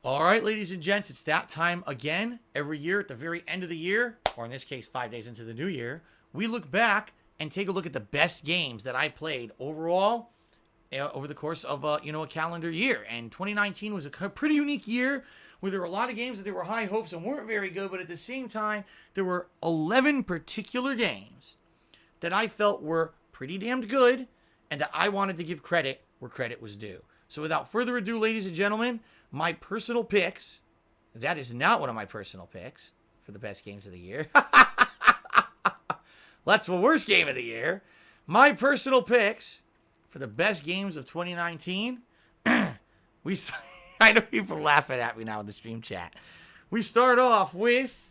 All right, ladies and gents, it's that time again. Every year at the very end of the year, or in this case, 5 days into the new year, we look back and take a look at the best games that I played overall over the course of a calendar year. And 2019 was a pretty unique year where there were a lot of games that there were high hopes and weren't very good, but at the same time, there were 11 particular games that I felt were pretty damned good and that I wanted to give credit where credit was due. So without further ado, ladies and gentlemen, my personal picks, that is not one of my personal picks for the best games of the year. That's the worst game of the year. My personal picks for the best games of 2019. I know people laughing at me now in the stream chat. We start off with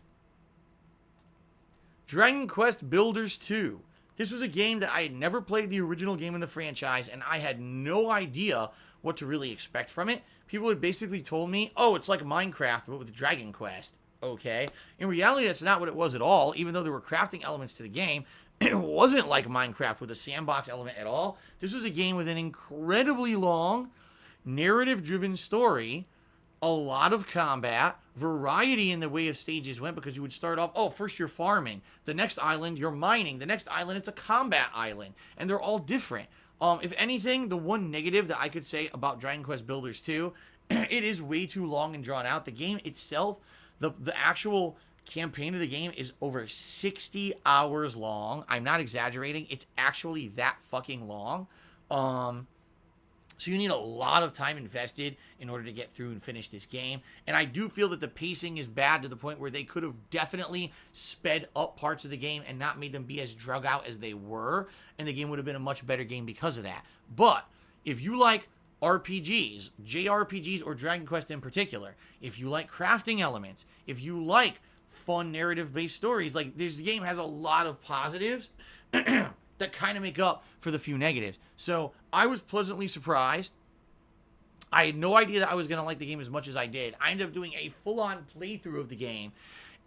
Dragon Quest Builders 2. This was a game that I had never played the original game in the franchise, and I had no idea what to really expect from it. People had basically told me, oh, it's like Minecraft, but with Dragon Quest. Okay. In reality, that's not what it was at all. Even though there were crafting elements to the game, it wasn't like Minecraft with a sandbox element at all. This was a game with an incredibly long, narrative-driven story, a lot of combat, variety in the way of stages went, because you would start off, oh, first you're farming. The next island, you're mining. The next island, it's a combat island. And they're all different. If anything, the one negative that I could say about Dragon Quest Builders 2, it is way too long and drawn out. The game itself, the actual campaign of the game is over 60 hours long. I'm not exaggerating. It's actually that fucking long. So you need a lot of time invested in order to get through and finish this game. And I do feel that the pacing is bad to the point where they could have definitely sped up parts of the game and not made them be as drug out as they were. And the game would have been a much better game because of that. But if you like RPGs, JRPGs, or Dragon Quest in particular, if you like crafting elements, if you like fun narrative-based stories, like this game has a lot of positives that kind of make up for the few negatives. So I was pleasantly surprised. I had no idea that I was going to like the game as much as I did. I ended up doing a full-on playthrough of the game,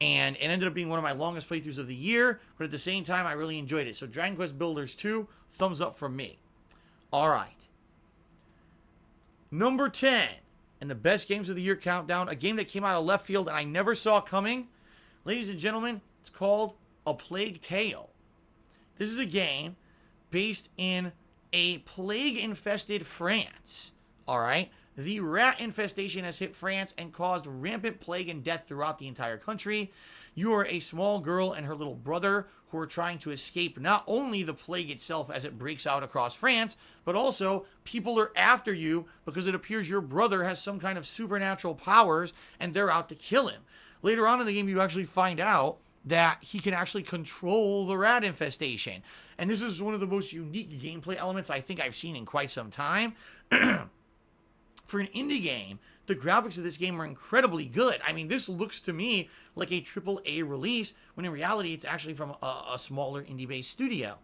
and it ended up being one of my longest playthroughs of the year, but at the same time, I really enjoyed it. So Dragon Quest Builders 2, thumbs up from me. All right. Number 10, in the best games of the year countdown, a game that came out of left field and I never saw coming. Ladies and gentlemen, it's called A Plague Tale. This is a game based in a plague-infested France, all right? The rat infestation has hit France and caused rampant plague and death throughout the entire country. You are a small girl and her little brother who are trying to escape not only the plague itself as it breaks out across France, but also people are after you because it appears your brother has some kind of supernatural powers and they're out to kill him. Later on in the game, you actually find out that he can actually control the rat infestation. And this is one of the most unique gameplay elements I think I've seen in quite some time. For an indie game, the graphics of this game are incredibly good. I mean, this looks to me like a AAA release, when in reality, it's actually from a smaller indie-based studio.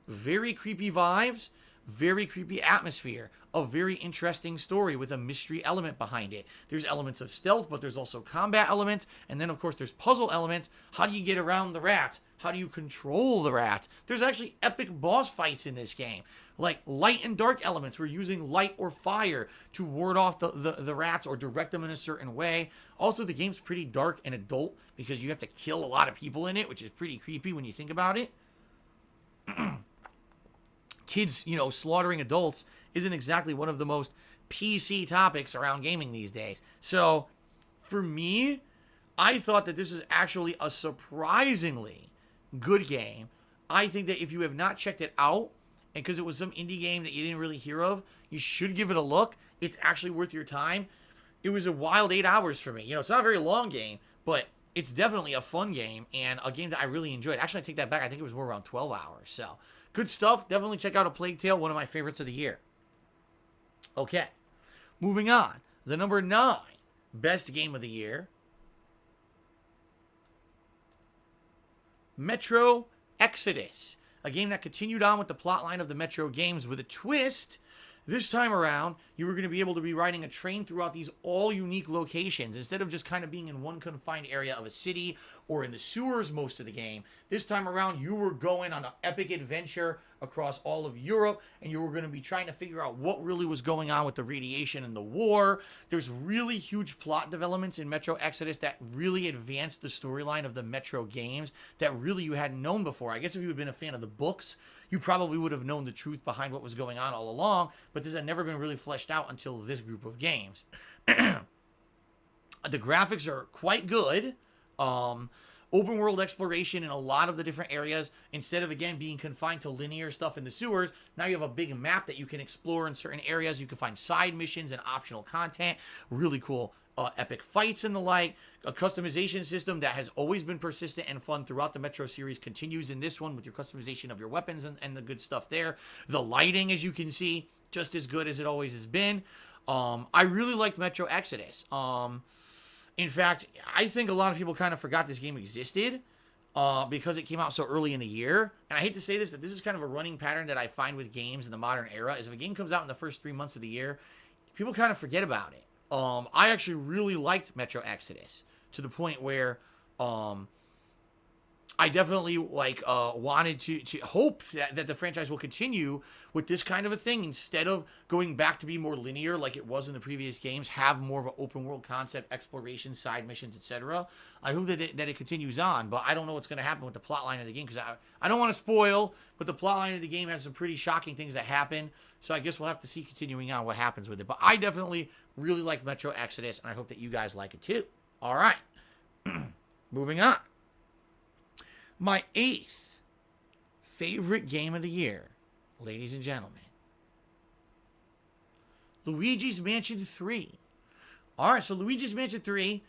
Very creepy vibes, very creepy atmosphere, a very interesting story with a mystery element behind it. There's elements of stealth, but there's also combat elements, and then of course there's puzzle elements. How do you get around the rats? How do you control the rats? There's actually epic boss fights in this game, like light and dark elements. We're using light or fire to ward off the rats or direct them in a certain way. Also, the game's pretty dark and adult because you have to kill a lot of people in it, which is pretty creepy when you think about it. Kids, slaughtering adults isn't exactly one of the most PC topics around gaming these days. So, for me, I thought that this is actually a surprisingly good game. I think that if you have not checked it out, and because it was some indie game that you didn't really hear of, you should give it a look. It's actually worth your time. It was a wild 8 hours for me. It's not a very long game, but it's definitely a fun game and a game that I really enjoyed. Actually, I take that back. I think it was more around 12 hours. So, good stuff. Definitely check out A Plague Tale, one of my favorites of the year. Okay, moving on. The number 9 best game of the year, Metro Exodus. A game that continued on with the plotline of the Metro games with a twist. This time around, you were going to be able to be riding a train throughout these all unique locations. Instead of just kind of being in one confined area of a city or in the sewers most of the game, this time around, you were going on an epic adventure across all of Europe, and you were going to be trying to figure out what really was going on with the radiation and the war. There's really huge plot developments in Metro Exodus that really advanced the storyline of the Metro games that really you hadn't known before. I guess if you had been a fan of the books, you probably would have known the truth behind what was going on all along, but this had never been really fleshed out until this group of games. The graphics are quite good. Open world exploration in a lot of the different areas. Instead of, again, being confined to linear stuff in the sewers, now you have a big map that you can explore in certain areas. You can find side missions and optional content. Really cool epic fights and the like. A customization system that has always been persistent and fun throughout the Metro series continues in this one with your customization of your weapons and the good stuff there. The lighting, as you can see, just as good as it always has been. I really liked Metro Exodus. In fact, I think a lot of people kind of forgot this game existed because it came out so early in the year. And I hate to say this, that this is kind of a running pattern that I find with games in the modern era, is if a game comes out in the first 3 months of the year, people kind of forget about it. I actually really liked Metro Exodus to the point where I definitely wanted to hope that the franchise will continue with this kind of a thing instead of going back to be more linear like it was in the previous games, have more of an open world concept, exploration, side missions, etc. I hope that it continues on, but I don't know what's going to happen with the plot line of the game because I don't want to spoil, but the plot line of the game has some pretty shocking things that happen, so I guess we'll have to see continuing on what happens with it. But I definitely really like Metro Exodus, and I hope that you guys like it too. All right. Moving on. My 8th favorite game of the year, ladies and gentlemen. Luigi's Mansion 3. Alright, so Luigi's Mansion 3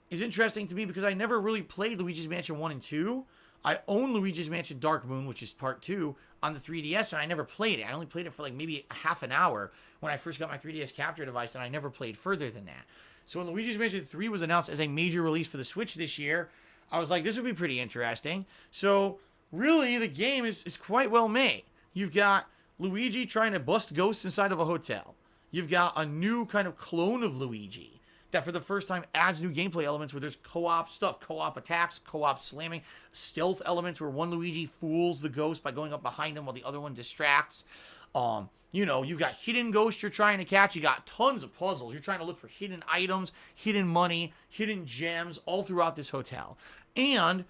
is interesting to me because I never really played Luigi's Mansion 1 and 2. I own Luigi's Mansion Dark Moon, which is part 2, on the 3DS, and I never played it. I only played it for like maybe half an hour when I first got my 3DS capture device, and I never played further than that. So when Luigi's Mansion 3 was announced as a major release for the Switch this year, I was like, this would be pretty interesting. So, really, the game is quite well made. You've got Luigi trying to bust ghosts inside of a hotel. You've got a new kind of clone of Luigi that for the first time adds new gameplay elements where there's co-op stuff, co-op attacks, co-op slamming, stealth elements where one Luigi fools the ghost by going up behind him while the other one distracts. You've got hidden ghosts you're trying to catch. You got tons of puzzles. You're trying to look for hidden items, hidden money, hidden gems all throughout this hotel. And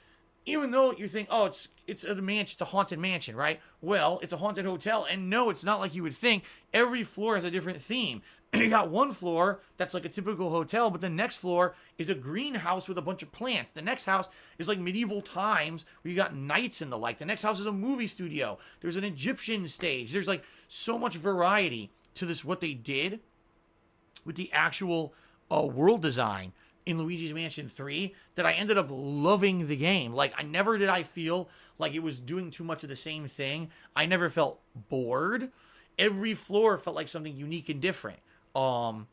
even though you think, oh, it's a mansion, it's a haunted mansion, right? Well, it's a haunted hotel, and no, it's not like you would think. Every floor has a different theme. You got one floor that's like a typical hotel, but the next floor is a greenhouse with a bunch of plants. The next house is like medieval times where you got knights and the like. The next house is a movie studio. There's an Egyptian stage. There's like so much variety to this, what they did with the actual world design in Luigi's Mansion 3, that I ended up loving the game. Like, I feel like it was doing too much of the same thing. I never felt bored. Every floor felt like something unique and different. And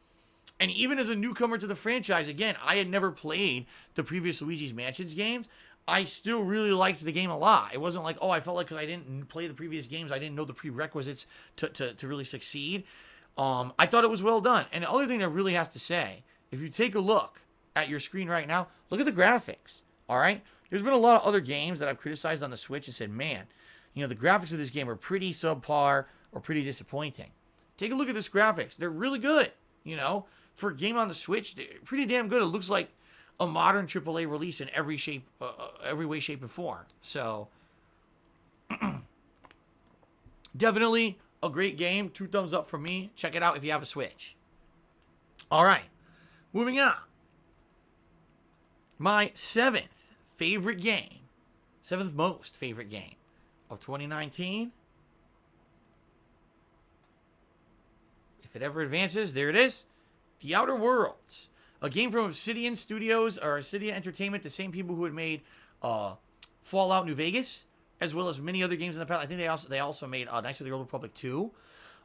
even as a newcomer to the franchise, again, I had never played the previous Luigi's Mansions games. I still really liked the game a lot. It wasn't like, oh, I felt like because I didn't play the previous games, I didn't know the prerequisites to really succeed. I thought it was well done. And the other thing that really has to say, if you take a look at your screen right now, look at the graphics, all right? There's been a lot of other games that I've criticized on the Switch and said, man, the graphics of this game are pretty subpar or pretty disappointing. Take a look at this graphics. They're really good, For a game on the Switch, they're pretty damn good. It looks like a modern AAA release in every shape, every way, shape, and form. So, definitely a great game. 2 thumbs up from me. Check it out if you have a Switch. All right, moving on. My 7th favorite game, 7th most favorite game of 2019. If it ever advances, there it is. The Outer Worlds. A game from Obsidian Studios, or Obsidian Entertainment, the same people who had made Fallout New Vegas, as well as many other games in the past. I think they also made Knights of the Old Republic 2.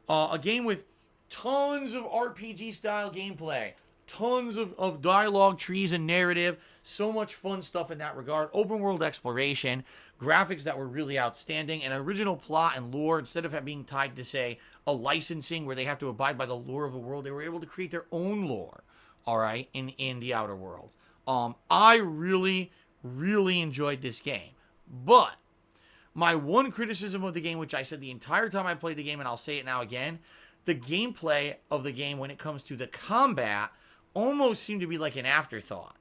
A game with tons of RPG-style gameplay. Tons of dialogue, trees, and narrative. So much fun stuff in that regard. Open world exploration. Graphics that were really outstanding. An original plot and lore. Instead of being tied to, say, a licensing where they have to abide by the lore of the world, they were able to create their own lore. All right, in the Outer World. I really, really enjoyed this game. But My one criticism of the game, which I said the entire time I played the game, and I'll say it now again, the gameplay of the game when it comes to the combat almost seemed to be like an afterthought.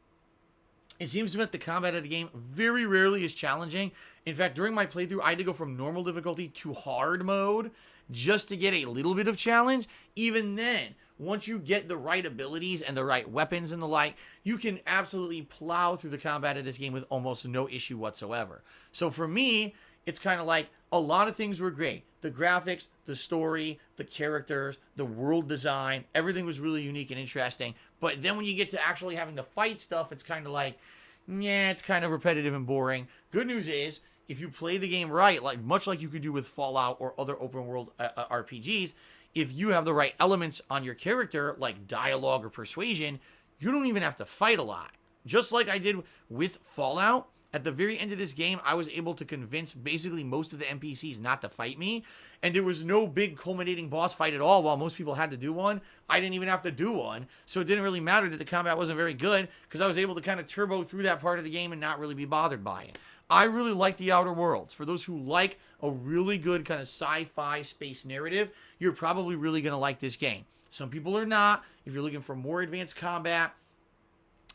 It seems to me that the combat of the game very rarely is challenging. In fact, during my playthrough, I had to go from normal difficulty to hard mode just to get a little bit of challenge. Even then, once you get the right abilities and the right weapons and the like, you can absolutely plow through the combat of this game with almost no issue whatsoever. So for me, it's kind of like a lot of things were great. The graphics, the story, the characters, the world design, everything was really unique and interesting. But then when you get to actually having to fight stuff, it's kind of like, yeah, it's kind of repetitive and boring. Good news is, if you play the game right, like much like you could do with Fallout or other open world RPGs, if you have the right elements on your character, like dialogue or persuasion, you don't even have to fight a lot. Just like I did with Fallout, at the very end of this game, I was able to convince basically most of the NPCs not to fight me, and there was no big culminating boss fight at all. While most people had to do one, I didn't even have to do one, so it didn't really matter that the combat wasn't very good, because I was able to kind of turbo through that part of the game and not really be bothered by it. I really like The Outer Worlds. For those who like a really good kind of sci-fi space narrative, you're probably really going to like this game. Some people are not. If you're looking for more advanced combat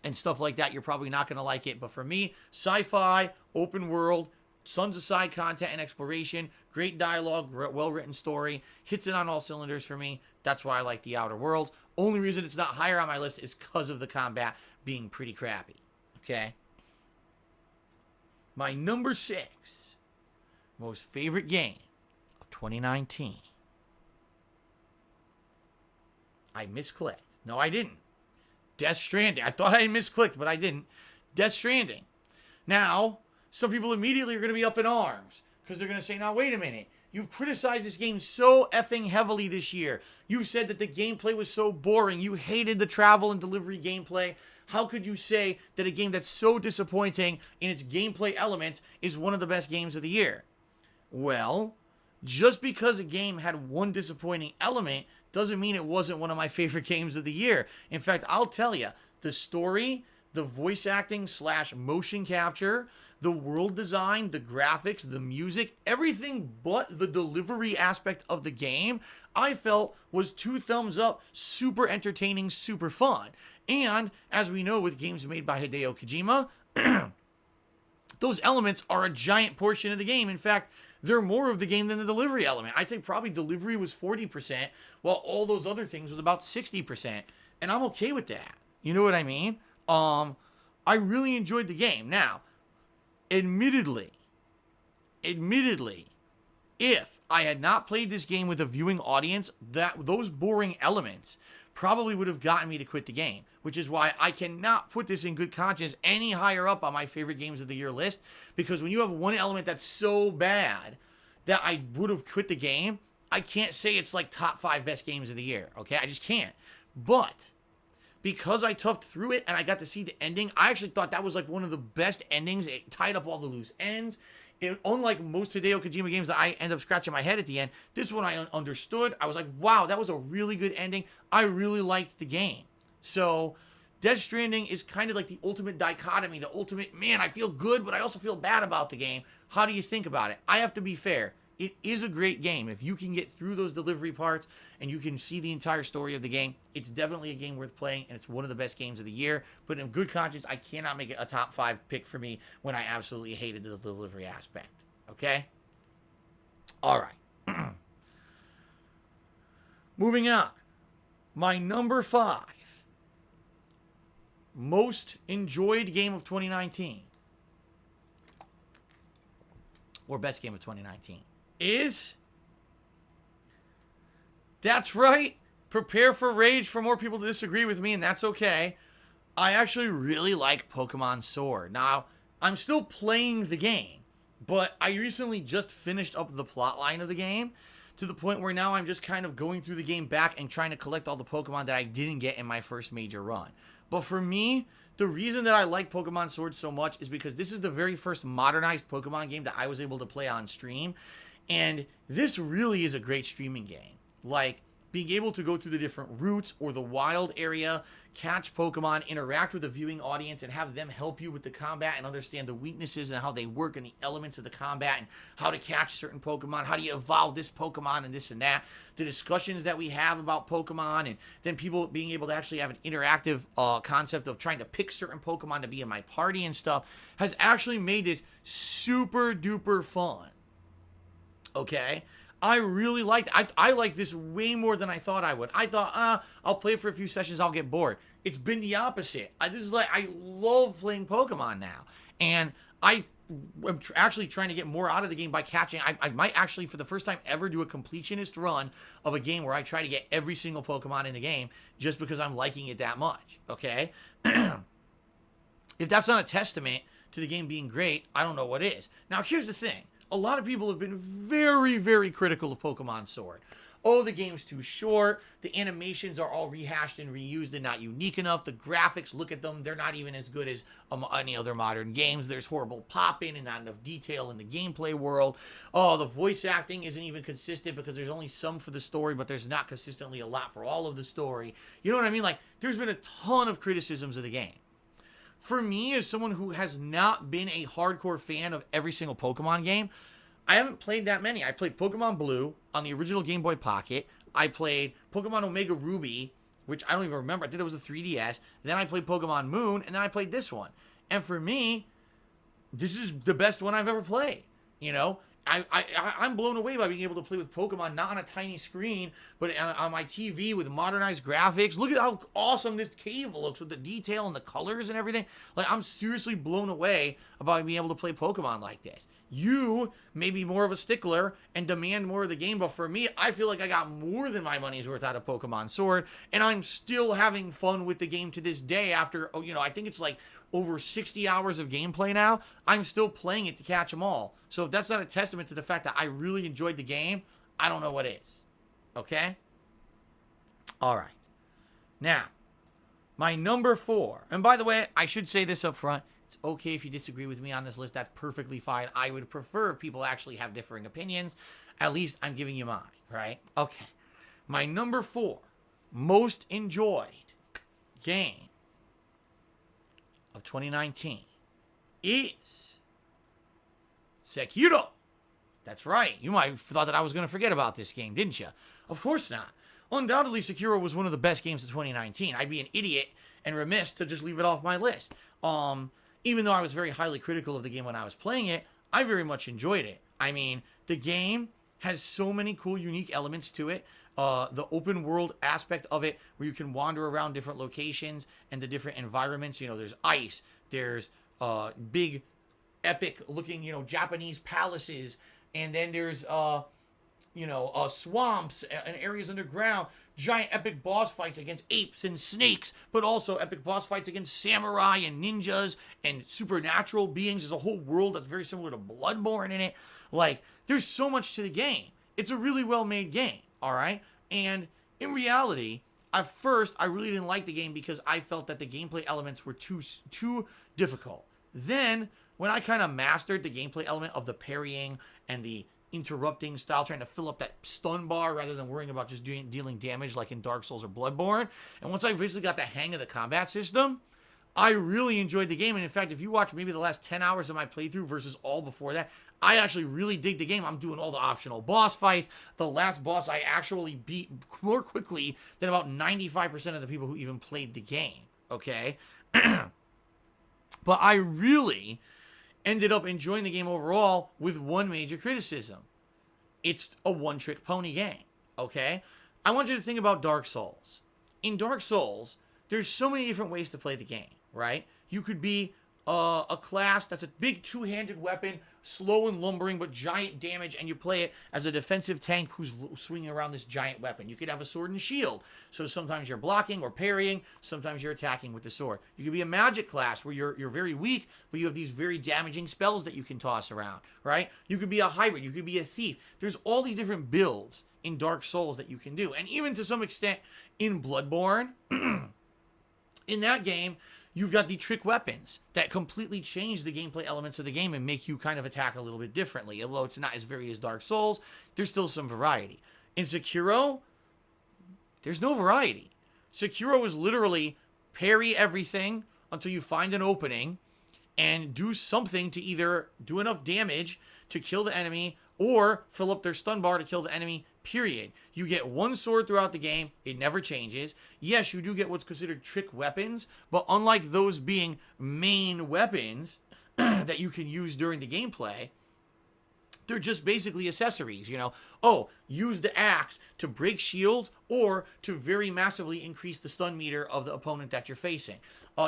and stuff like that, you're probably not going to like it. But for me, sci-fi, open world, tons of side content and exploration, great dialogue, well-written story, hits it on all cylinders for me. That's why I like The Outer Worlds. Only reason it's not higher on my list is because of the combat being pretty crappy. Okay? My number 6 most favorite game of 2019. I misclicked. No, I didn't. Death Stranding. I thought I misclicked, but I didn't. Death Stranding. Now, some people immediately are going to be up in arms because they're going to say, now, wait a minute. You've criticized this game so effing heavily this year. You said that the gameplay was so boring. You hated the travel and delivery gameplay. How could you say that a game that's so disappointing in its gameplay elements is one of the best games of the year? Well, just because a game had one disappointing element doesn't mean it wasn't one of my favorite games of the year. In fact, I'll tell you, the story, the voice acting / motion capture, the world design, the graphics, the music, everything but the delivery aspect of the game, I felt was 2 thumbs up, super entertaining, super fun. And as we know with games made by Hideo Kojima, those elements are a giant portion of the game. In fact, they're more of the game than the delivery element. I'd say probably delivery was 40%, while all those other things was about 60%. And I'm okay with that. You know what I mean? I really enjoyed the game. Now, admittedly, if I had not played this game with a viewing audience, those boring elements probably would have gotten me to quit the game, which is why I cannot put this in good conscience any higher up on my favorite games of the year list, because when you have one element that's so bad that I would have quit the game, I can't say it's like top 5 best games of the year, okay? I just can't. But because I toughed through it and I got to see the ending, I actually thought that was like one of the best endings. It tied up all the loose ends. Unlike most Hideo Kojima games that I end up scratching my head at the end, this one I understood. I was like, wow, that was a really good ending. I really liked the game. So Death Stranding is kind of like the ultimate dichotomy, the ultimate, man, I feel good, but I also feel bad about the game. How do you think about it? I have to be fair. It is a great game. If you can get through those delivery parts and you can see the entire story of the game, it's definitely a game worth playing, and it's one of the best games of the year. But in good conscience, I cannot make it a top 5 pick for me when I absolutely hated the delivery aspect. Okay? All right. Moving on. My number 5 most enjoyed game of 2019, or best game of 2019, is, that's right, prepare for rage for more people to disagree with me, and that's okay. I actually really like Pokemon Sword. Now, I'm still playing the game, but I recently just finished up the plotline of the game to the point where now I'm just kind of going through the game back and trying to collect all the Pokemon that I didn't get in my first major run. But for me, the reason that I like Pokemon Sword so much is because this is the very first modernized Pokemon game that I was able to play on stream. And this really is a great streaming game. Like, being able to go through the different routes or the wild area, catch Pokemon, interact with the viewing audience, and have them help you with the combat and understand the weaknesses and how they work and the elements of the combat and how to catch certain Pokemon, how do you evolve this Pokemon and this and that, the discussions that we have about Pokemon, and then people being able to actually have an interactive concept of trying to pick certain Pokemon to be in my party and stuff, has actually made this super duper fun. Okay? I really liked it. I like this way more than I thought I would. I thought, I'll play for a few sessions, I'll get bored. It's been the opposite. I love playing Pokemon now. And I am actually trying to get more out of the game by catching. I might actually, for the first time ever, do a completionist run of a game where I try to get every single Pokemon in the game just because I'm liking it that much. Okay? If that's not a testament to the game being great, I don't know what is. Now, here's the thing. A lot of people have been very, very critical of Pokemon Sword. Oh, the game's too short. The animations are all rehashed and reused and not unique enough. The graphics, look at them. They're not even as good as any other modern games. There's horrible pop-in and not enough detail in the gameplay world. Oh, the voice acting isn't even consistent because there's only some for the story, but there's not consistently a lot for all of the story. You know what I mean? Like, there's been a ton of criticisms of the game. For me, as someone who has not been a hardcore fan of every single Pokemon game, I haven't played that many. I played Pokemon Blue on the original Game Boy Pocket. I played Pokemon Omega Ruby, which I don't even remember. I think that was the 3DS. Then I played Pokemon Moon, and then I played this one. And for me, this is the best one I've ever played. You know, I'm blown away by being able to play with Pokemon, not on a tiny screen, but on my TV with modernized graphics. Look at how awesome this cave looks with the detail and the colors and everything. Like, I'm seriously blown away about being able to play Pokemon like this. You may be more of a stickler and demand more of the game, but for me, I feel like I got more than my money's worth out of Pokemon Sword, and I'm still having fun with the game to this day after, I think it's like over 60 hours of gameplay now. I'm still playing it to catch them all. So if that's not a testament to the fact that I really enjoyed the game, I don't know what is. Okay? All right. Now, my number 4. And by the way, I should say this up front. It's okay if you disagree with me on this list. That's perfectly fine. I would prefer if people actually have differing opinions. At least I'm giving you mine, right? Okay. My number 4 most enjoyed game of 2019 is Sekiro. That's right. You might have thought that I was going to forget about this game, didn't you? Of course not. Undoubtedly, Sekiro was one of the best games of 2019. I'd be an idiot and remiss to just leave it off my list. Even though I was very highly critical of the game when I was playing it, I very much enjoyed it. I mean, the game has so many cool, unique elements to it. The open world aspect of it, where you can wander around different locations and the different environments. There's ice, there's big, epic-looking, Japanese palaces, and then there's, swamps and areas underground. Giant epic boss fights against apes and snakes, but also epic boss fights against samurai and ninjas and supernatural beings. There's a whole world that's very similar to Bloodborne in it. Like, there's so much to the game. It's a really well-made game, all right? And in reality, at first, I really didn't like the game because I felt that the gameplay elements were too difficult. Then, when I kind of mastered the gameplay element of the parrying and the interrupting style, trying to fill up that stun bar rather than worrying about just dealing damage like in Dark Souls or Bloodborne. And once I basically got the hang of the combat system, I really enjoyed the game. And in fact, if you watch maybe the last 10 hours of my playthrough versus all before that, I actually really dig the game. I'm doing all the optional boss fights. The last boss I actually beat more quickly than about 95% of the people who even played the game. Okay? But I really ended up enjoying the game overall with one major criticism. It's a one-trick pony game, okay? I want you to think about Dark Souls. In Dark Souls, there's so many different ways to play the game, right? You could be a class that's a big two-handed weapon, slow and lumbering, but giant damage, and you play it as a defensive tank who's swinging around this giant weapon. You could have a sword and shield, so sometimes you're blocking or parrying, sometimes you're attacking with the sword. You could be a magic class where you're very weak, but you have these very damaging spells that you can toss around, right? You could be a hybrid, you could be a thief. There's all these different builds in Dark Souls that you can do, and even to some extent in Bloodborne, in that game, you've got the trick weapons that completely change the gameplay elements of the game and make you kind of attack a little bit differently. Although it's not as varied as Dark Souls, there's still some variety. In Sekiro, There's no variety. Sekiro is literally parry everything until you find an opening and do something to either do enough damage to kill the enemy or fill up their stun bar to kill the enemy, period. You get one sword throughout the game. It never changes. Yes, you do get what's considered trick weapons, but unlike those being main weapons that you can use during the gameplay, they're just basically accessories, you know. Oh, use the axe to break shields or to very massively increase the stun meter of the opponent that you're facing.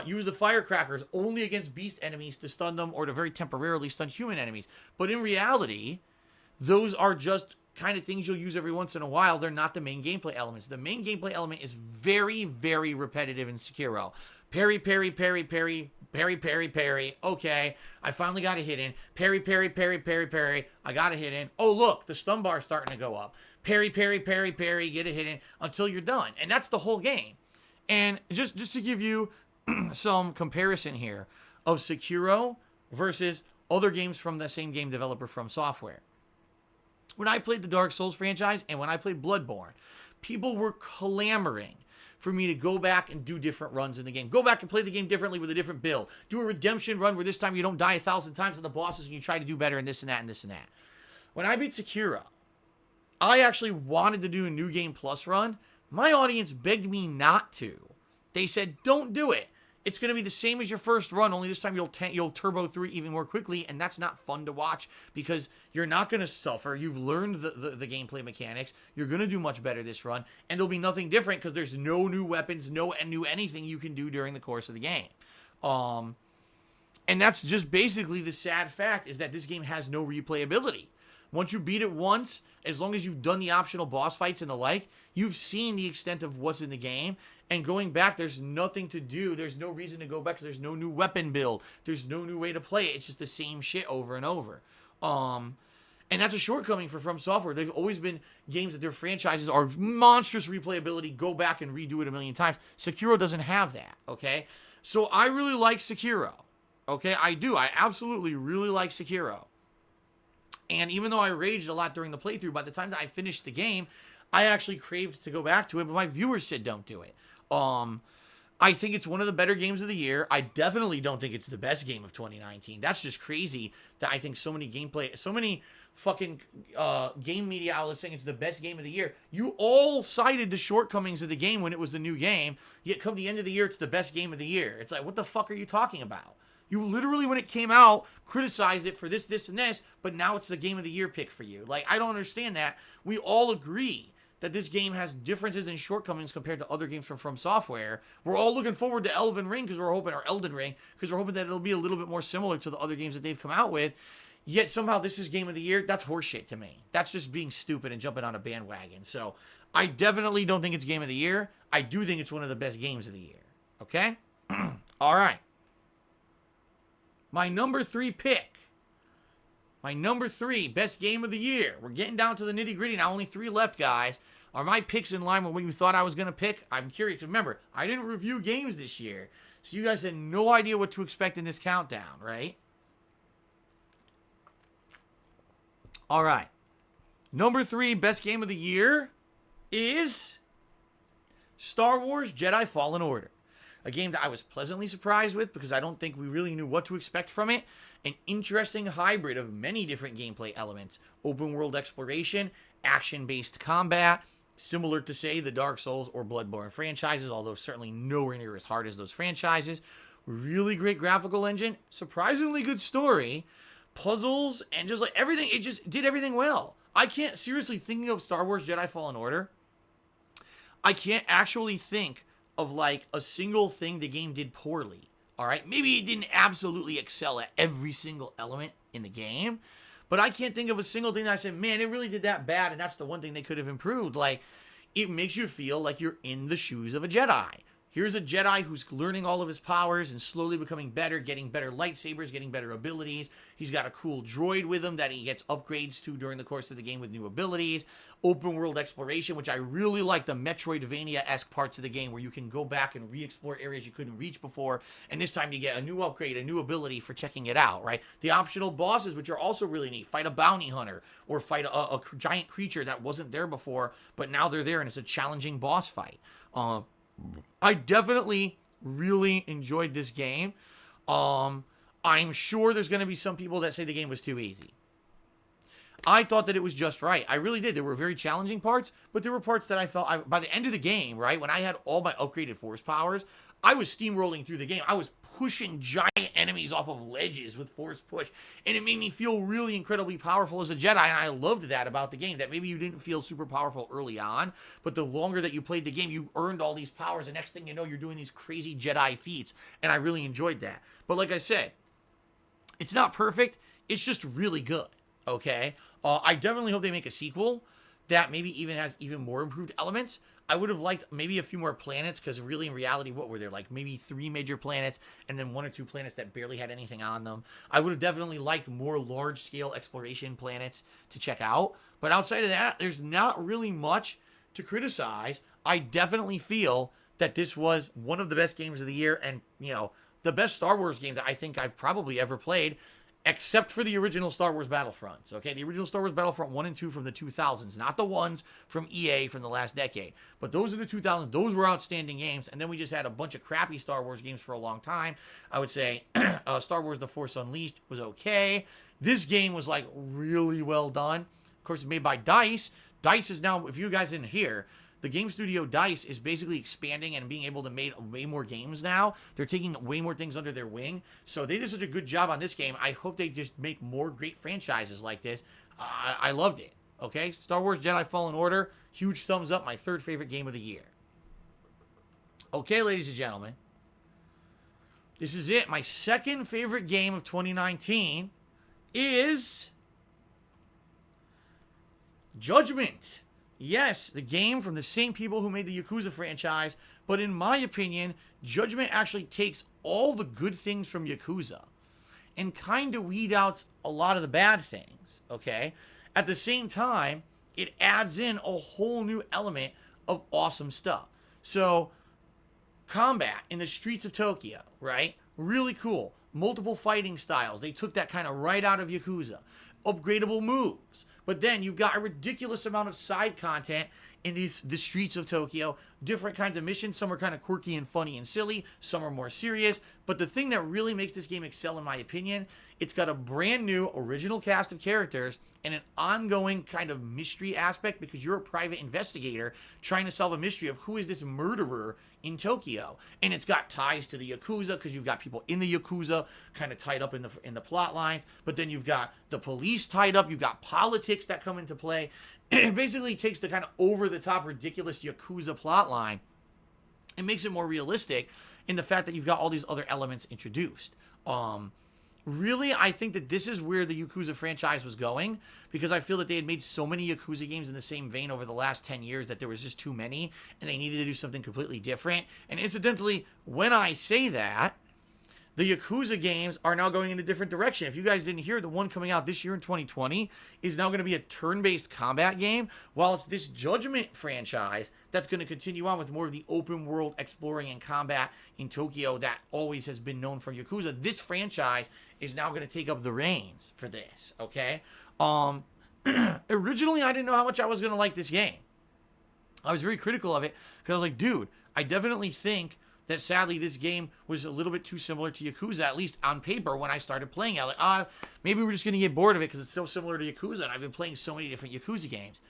Use the firecrackers only against beast enemies to stun them or to very temporarily stun human enemies. But in reality, those are just kind of things you'll use every once in a while. They're not the main gameplay elements. The main gameplay element is very, very repetitive in Sekiro. Parry, parry, parry, parry, parry, parry, parry. Okay, I finally got a hit in. Parry, parry, parry, parry, parry. I got a hit in. Oh, look, the stun bar's starting to go up. Parry, parry, parry, parry, get a hit in until you're done. And that's the whole game. And just to give you some comparison here of Sekiro versus other games from the same game developer, From Software. When I played the Dark Souls franchise and when I played Bloodborne, people were clamoring for me to go back and do different runs in the game. Go back and play the game differently with a different build. Do a redemption run where this time you don't die 1,000 times on the bosses and you try to do better and this and that and this and that. When I beat Sakura, I actually wanted to do a New Game Plus run. My audience begged me not to. They said, don't do it. It's going to be the same as your first run, only this time you'll turbo through it even more quickly, and that's not fun to watch because you're not going to suffer. You've learned the gameplay mechanics. You're going to do much better this run, and there'll be nothing different because there's no new weapons, no new anything you can do during the course of the game. And that's just basically the sad fact is that this game has no replayability. Once you beat it once, as long as you've done the optional boss fights and the like, you've seen the extent of what's in the game. And going back, there's nothing to do. There's no reason to go back because there's no new weapon build. There's no new way to play it. It's just the same shit over and over. And that's a shortcoming for From Software. They've always been games that their franchises are monstrous replayability. Go back and redo it a million times. Sekiro doesn't have that, okay? So I really like Sekiro, okay? I do. I absolutely really like Sekiro. And even though I raged a lot during the playthrough, by the time that I finished the game, I actually craved to go back to it, but my viewers said don't do it. I think it's one of the better games of the year. I definitely don't think it's the best game of 2019. That's just crazy that I think so many fucking game media outlets saying it's the best game of the year. You all cited the shortcomings of the game when it was the new game, yet come the end of the year, it's the best game of the year. It's like, what the fuck are you talking about? You literally, when it came out, criticized it for this, this, and this, but now it's the game of the year pick for you. Like, I don't understand that. We all agree that this game has differences and shortcomings compared to other games from Software. We're all looking forward to Elden Ring because we're hoping that it'll be a little bit more similar to the other games that they've come out with. Yet somehow this is game of the year. That's horseshit to me. That's just being stupid and jumping on a bandwagon. So I definitely don't think it's game of the year. I do think it's one of the best games of the year. Okay? All right. My number 3 pick. My number 3 best game of the year. We're getting down to the nitty gritty now. Only 3 left, guys. Are my picks in line with what you thought I was going to pick? I'm curious. Remember, I didn't review games this year. So you guys had no idea what to expect in this countdown, right? All right. Number 3 best game of the year is Star Wars Jedi Fallen Order. A game that I was pleasantly surprised with because I don't think we really knew what to expect from it. An interesting hybrid of many different gameplay elements. Open world exploration, action-based combat, similar to, say, the Dark Souls or Bloodborne franchises, although certainly nowhere near as hard as those franchises. Really great graphical engine, surprisingly good story, puzzles, and just like everything, it just did everything well. I can't, seriously, thinking of Star Wars Jedi Fallen Order, I can't actually think of like a single thing the game did poorly. All right, maybe it didn't absolutely excel at every single element in the game, but I can't think of a single thing that I said, man, it really did that bad, and that's the one thing they could have improved. Like, it makes you feel like you're in the shoes of a Jedi. here's a Jedi who's learning all of his powers and slowly becoming better, getting better lightsabers, getting better abilities. He's got a cool droid with him that he gets upgrades to during the course of the game with new abilities. Open world exploration, which I really like, the Metroidvania-esque parts of the game where you can go back and re-explore areas you couldn't reach before, and this time you get a new upgrade, a new ability for checking it out, right? The optional bosses, which are also really neat. Fight a bounty hunter, or fight a giant creature that wasn't there before, but now they're there, and it's a challenging boss fight. I definitely really enjoyed this game. I'm sure there's going to be some people that say the game was too easy. I thought that it was just right. I really did. There were very challenging parts, but there were parts that I felt, by the end of the game, right, when I had all my upgraded force powers, I was steamrolling through the game. I was pushing giant enemies off of ledges with force push, and it made me feel really incredibly powerful as a Jedi, and I loved that about the game, that maybe you didn't feel super powerful early on, but the longer that you played the game, you earned all these powers, and next thing you know, you're doing these crazy Jedi feats, and I really enjoyed that. But like I said, it's not perfect. It's just really good, okay? I definitely hope they make a sequel that maybe even has even more improved elements. I would have liked maybe a few more planets, because really, in reality, what were there? Like maybe 3 major planets and then 1 or 2 planets that barely had anything on them. I would have definitely liked more large-scale exploration planets to check out. But outside of that, there's not really much to criticize. I definitely feel that this was one of the best games of the year, and, you know, the best Star Wars game that I think I've probably ever played, except for the original Star Wars Battlefronts, okay? The original Star Wars Battlefront 1 and 2 from the 2000s, not the ones from EA from the last decade. But those are the 2000s. Those were outstanding games, and then we just had a bunch of crappy Star Wars games for a long time. I would say Star Wars The Force Unleashed was okay. This game was, like, really well done. Of course, it's made by DICE. DICE is now, if you guys didn't hear, the game studio DICE is basically expanding and being able to make way more games now. They're taking way more things under their wing. So they did such a good job on this game. I hope they just make more great franchises like this. I loved it. Okay? Star Wars Jedi Fallen Order, huge thumbs up. My 3rd favorite game of the year. Okay, ladies and gentlemen. This is it. My 2nd favorite game of 2019 is Judgment. Yes, the game from the same people who made the Yakuza franchise, but in my opinion, Judgment actually takes all the good things from Yakuza and kind of weed out a lot of the bad things, okay? At the same time, it adds in a whole new element of awesome stuff. So, combat in the streets of Tokyo, right? Really cool. Multiple fighting styles. They took that kind of right out of Yakuza. Upgradable moves. But then you've got a ridiculous amount of side content in the streets of Tokyo. Different kinds of missions. Some are kind of quirky and funny and silly. Some are more serious. But the thing that really makes this game excel, in my opinion, it's got a brand new original cast of characters and an ongoing kind of mystery aspect, because you're a private investigator trying to solve a mystery of who is this murderer in Tokyo. And it's got ties to the Yakuza, because you've got people in the Yakuza kind of tied up in the plot lines. But then you've got the police tied up. You've got politics that come into play. And it basically takes the kind of over-the-top, ridiculous Yakuza plot line and makes it more realistic in the fact that you've got all these other elements introduced. Really, I think that this is where the Yakuza franchise was going, because I feel that they had made so many Yakuza games in the same vein over the last 10 years that there was just too many, and they needed to do something completely different. And incidentally, when I say that, the Yakuza games are now going in a different direction. If you guys didn't hear, the one coming out this year in 2020 is now going to be a turn-based combat game, while it's this Judgment franchise that's going to continue on with more of the open world exploring and combat in Tokyo that always has been known from Yakuza. This franchise is now going to take up the reins for this, okay? Originally, I didn't know how much I was going to like this game. I was very critical of it, because I was like, dude, I definitely think that sadly this game was a little bit too similar to Yakuza, at least on paper when I started playing it. Like, maybe we're just going to get bored of it because it's so similar to Yakuza, and I've been playing so many different Yakuza games.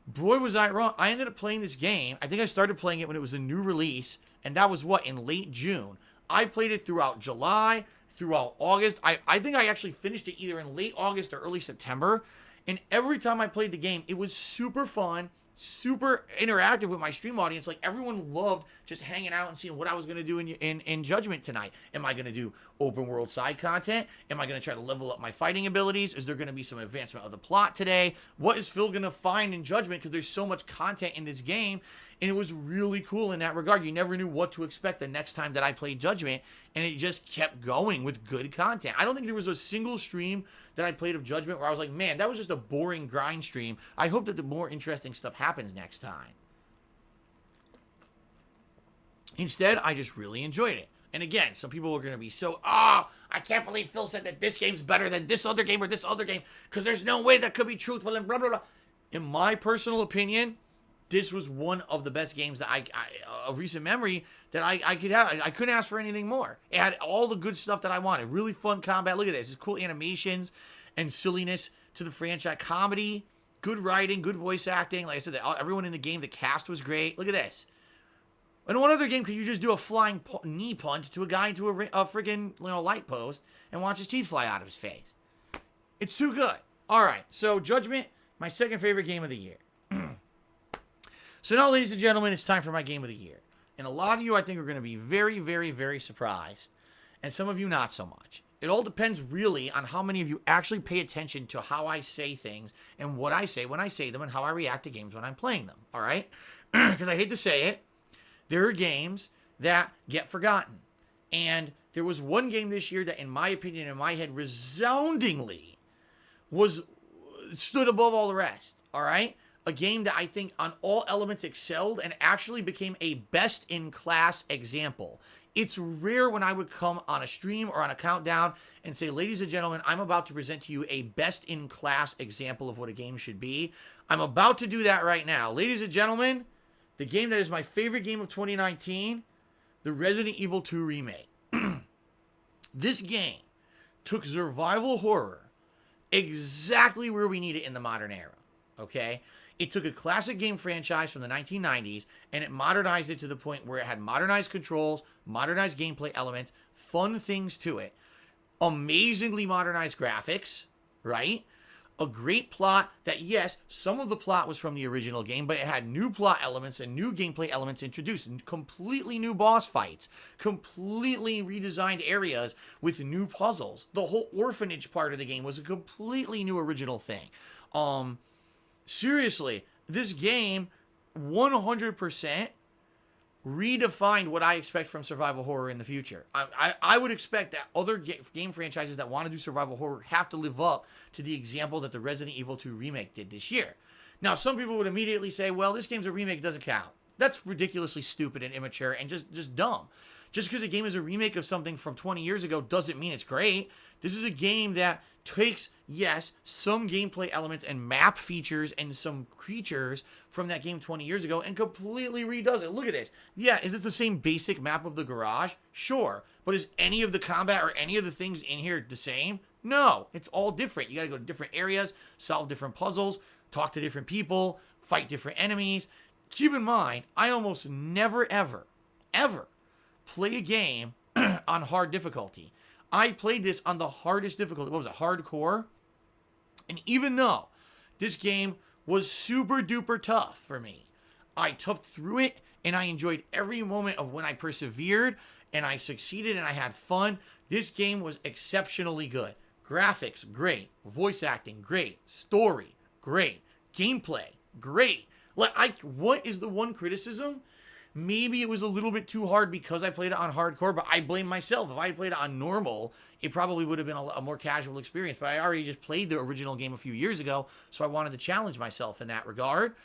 Boy, was I wrong. I ended up playing this game. I think I started playing it when it was a new release, and that was, in late June. I played it throughout July, throughout August. I think I actually finished it either in late August or early September, and every time I played the game, it was super fun, super interactive with my stream audience. Like, everyone loved just hanging out and seeing what I was going to do in Judgment tonight. Am I going to do open world side content? Am I going to try to level up my fighting abilities? Is there going to be some advancement of the plot today? What is Phil going to find in Judgment? Because there's so much content in this game. And it was really cool in that regard. You never knew what to expect the next time that I played Judgment, and it just kept going with good content. I don't think there was a single stream that I played of Judgment where I was like, man, that was just a boring grind stream. I hope that the more interesting stuff happens next time. Instead, I just really enjoyed it. And again, some people are going to be so, I can't believe Phil said that this game's better than this other game or this other game, because there's no way that could be truthful and blah, blah, blah. In my personal opinion, this was one of the best games that I of recent memory that I could have. I couldn't ask for anything more. It had all the good stuff that I wanted. Really fun combat. Look at this. It's cool animations and silliness to the franchise. Comedy, good writing, good voice acting. Like I said, everyone in the game, the cast was great. Look at this. In one other game, could you just do a flying knee punt to a guy into a freaking light post and watch his teeth fly out of his face? It's too good. All right, so Judgment, my second favorite game of the year. So now, ladies and gentlemen, it's time for my game of the year. And a lot of you, I think, are going to be very, very, very surprised. And some of you, not so much. It all depends, really, on how many of you actually pay attention to how I say things and what I say when I say them and how I react to games when I'm playing them. All right? Because I hate to say it, there are games that get forgotten. And there was one game this year that, in my opinion, in my head, resoundingly stood above all the rest. All right? A game that I think on all elements excelled and actually became a best-in-class example. It's rare when I would come on a stream or on a countdown and say, ladies and gentlemen, I'm about to present to you a best-in-class example of what a game should be. I'm about to do that right now. Ladies and gentlemen, the game that is my favorite game of 2019, the Resident Evil 2 remake. This game took survival horror exactly where we need it in the modern era, okay? It took a classic game franchise from the 1990s and it modernized it to the point where it had modernized controls, modernized gameplay elements, fun things to it, amazingly modernized graphics, right? A great plot that, yes, some of the plot was from the original game, but it had new plot elements and new gameplay elements introduced, and completely new boss fights, completely redesigned areas with new puzzles. The whole orphanage part of the game was a completely new original thing. Seriously, this game 100% redefined what I expect from survival horror in the future. I would expect that other game franchises that want to do survival horror have to live up to the example that the Resident Evil 2 remake did this year. Now, some people would immediately say, well, this game's a remake, doesn't count. That's ridiculously stupid and immature and just dumb. Just because a game is a remake of something from 20 years ago doesn't mean it's great. This is a game that takes, yes, some gameplay elements and map features and some creatures from that game 20 years ago and completely redoes it. Look at this. Yeah, is this the same basic map of the garage? Sure. But is any of the combat or any of the things in here the same? No. It's all different. You got to go to different areas, solve different puzzles, talk to different people, fight different enemies. Keep in mind, I almost never, ever play a game on hard difficulty. I played this on the hardest difficulty. What was it? Hardcore? And even though this game was super duper tough for me, I toughed through it and I enjoyed every moment of when I persevered and I succeeded and I had fun. This game was exceptionally good. Graphics, great. Voice acting, great. Story, great. Gameplay, great. What is the one criticism? Maybe it was a little bit too hard because I played it on hardcore, but I blame myself. If I had played it on normal, it probably would have been a more casual experience. But I already just played the original game a few years ago, so I wanted to challenge myself in that regard.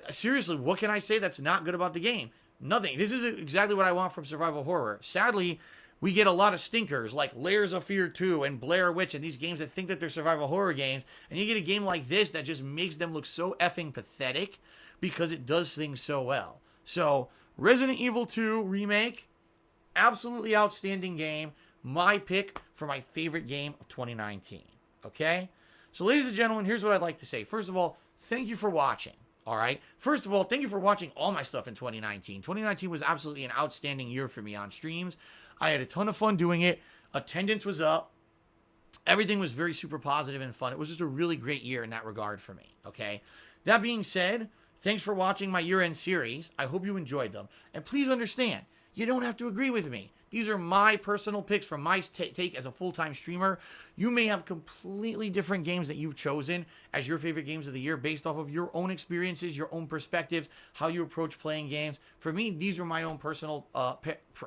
Seriously, what can I say that's not good about the game? Nothing. This is exactly what I want from survival horror. Sadly, we get a lot of stinkers like Layers of Fear 2 and Blair Witch and these games that think that they're survival horror games. And you get a game like this that just makes them look so effing pathetic because it does things so well. So, Resident Evil 2 Remake, absolutely outstanding game. My pick for my favorite game of 2019. Okay? So, ladies and gentlemen, here's what I'd like to say. First of all, thank you for watching. All right? First of all, thank you for watching all my stuff in 2019. 2019 was absolutely an outstanding year for me on streams. I had a ton of fun doing it. Attendance was up. Everything was very super positive and fun. It was just a really great year in that regard for me. Okay? That being said, thanks for watching my year-end series. I hope you enjoyed them. And please understand, You don't have to agree with me. These are my personal picks from my take as a full-time streamer. You may have completely different games that you've chosen as your favorite games of the year based off of your own experiences, your own perspectives, how you approach playing games. For me, these are my own personal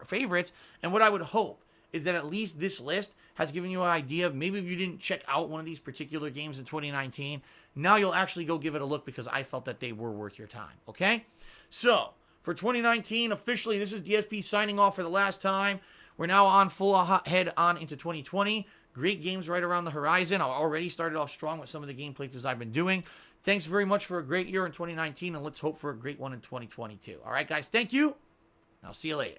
favorites. And what I would hope is that at least this list has given you an idea of maybe if you didn't check out one of these particular games in 2019, now you'll actually go give it a look because I felt that they were worth your time, okay? So, for 2019, officially, this is DSP signing off for the last time. We're now on full head on into 2020. Great games right around the horizon. I already started off strong with some of the game playthroughs I've been doing. Thanks very much for a great year in 2019, and let's hope for a great one in 2022. All right, guys, thank you. I'll see you later.